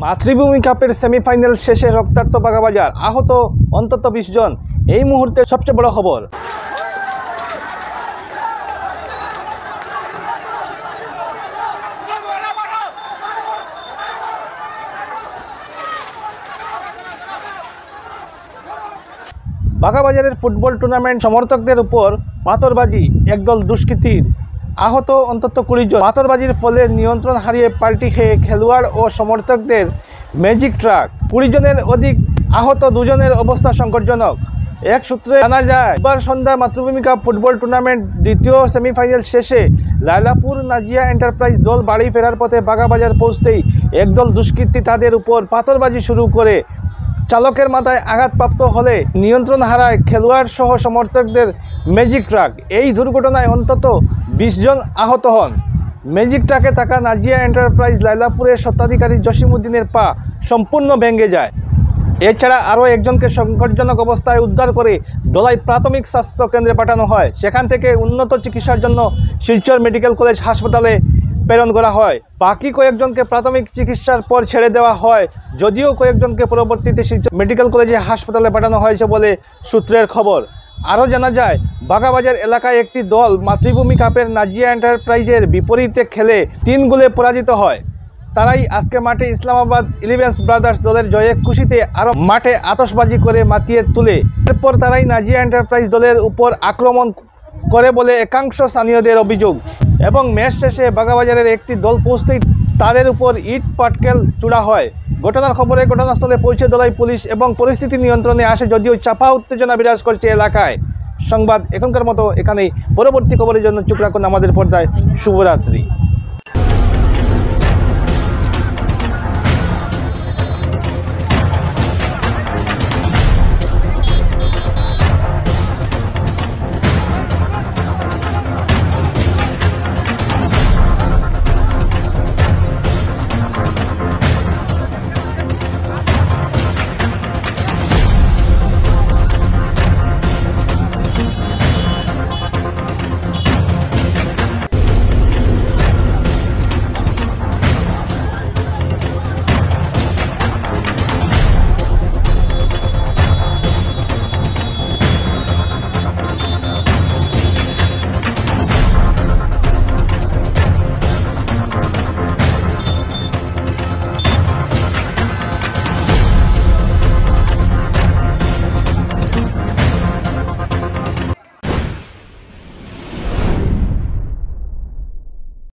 মাতৃভূমি কাপের সেমিফাইনাল শেষে রক্তাক্ত বাগাবাজার, আহত অন্তত 20 জন। এই মুহূর্তে সবচেয়ে বড় খবর। বাগাবাজারের ফুটবল টুর্নামেন্ট সমর্থকদের উপর পাথরবাজি, একদল দুষ্কৃতীর, আহত অন্তত 20 জন। পাথরবাজির ফলে নিয়ন্ত্রণ হারিয়ে পাল্টি খেয়ে খেলোয়াড় ও সমর্থকদের ম্যাজিক ট্রাক। 20 জনের অধিক আহত, 2 জনের অবস্থা সংকটজনক। এক সূত্রে জানা যায়, এবার সন্ধ্যায় মাতৃভূমি কাপ ফুটবল টুর্নামেন্ট দ্বিতীয় সেমিফাইনাল শেষে লায়লাপুর নাজিয়া এন্টারপ্রাইজ দল বাড়ি ফেরার পথে বাগাবাজার পৌঁছতেই একদল দুষ্কৃতী তাদের উপর পাথরবাজি শুরু করে চালকের মাথায় আঘাতপ্রাপ্ত হলে নিয়ন্ত্রণ হারায় খেলোয়াড় সহ সমর্থকদের ম্যাজিক ট্রাক। এই দুর্ঘটনায় অন্তত 20 জন আহত হন। ম্যাজিক ট্রাকে থাকা নাজিয়া এন্টারপ্রাইজ লায়লাপুরের স্বত্বাধিকারী জসিমউদ্দিনের পা সম্পূর্ণ ভেঙে যায়। এছাড়া আরও একজনকে সংকটজনক অবস্থায় উদ্ধার করে দলাই প্রাথমিক স্বাস্থ্য কেন্দ্রে পাঠানো হয়। সেখান থেকে উন্নত চিকিৎসার জন্য শিলচর মেডিকেল কলেজ হাসপাতালে প্রেরণ করা হয়। বাকি কয়েকজনকে প্রাথমিক চিকিৎসার পর ছেড়ে দেওয়া হয়, যদিও কয়েকজনকে পরবর্তীতে শিলচর মেডিকেল কলেজে হাসপাতালে পাঠানো হয়েছে বলে সূত্রের খবর। আরও জানা যায়, বাগাবাজার এলাকায় একটি দল মাতৃভূমি কাপের নাজিয়া এন্টারপ্রাইজের বিপরীতে খেলে 3 গোলে পরাজিত হয়। তারাই আজকে মাঠে ইসলামাবাদ 11 ব্রাদার্স দলের জয়ে খুশিতে আরও মাঠে আতশবাজি করে মাতিয়ে তুলে। এরপর তারাই নাজিয়া এন্টারপ্রাইজ দলের উপর আক্রমণ করে বলে একাংশ স্থানীয়দের অভিযোগ এবং ম্যাচ শেষে বাগাবাজারের একটি দল পৌঁছতেই তাদের উপর ইট পাটকেল চূড়া হয়। ঘটনার খবরে ঘটনাস্থলে পৌঁছে দলাই পুলিশ এবং পরিস্থিতি নিয়ন্ত্রণে আসে, যদিও চাপা উত্তেজনা বিরাজ করছে এলাকায়। সংবাদ এখনকার মতো এখানেই। পরবর্তী খবরের জন্য চোখ রাখুন আমাদের পর্দায়। শুভরাত্রি।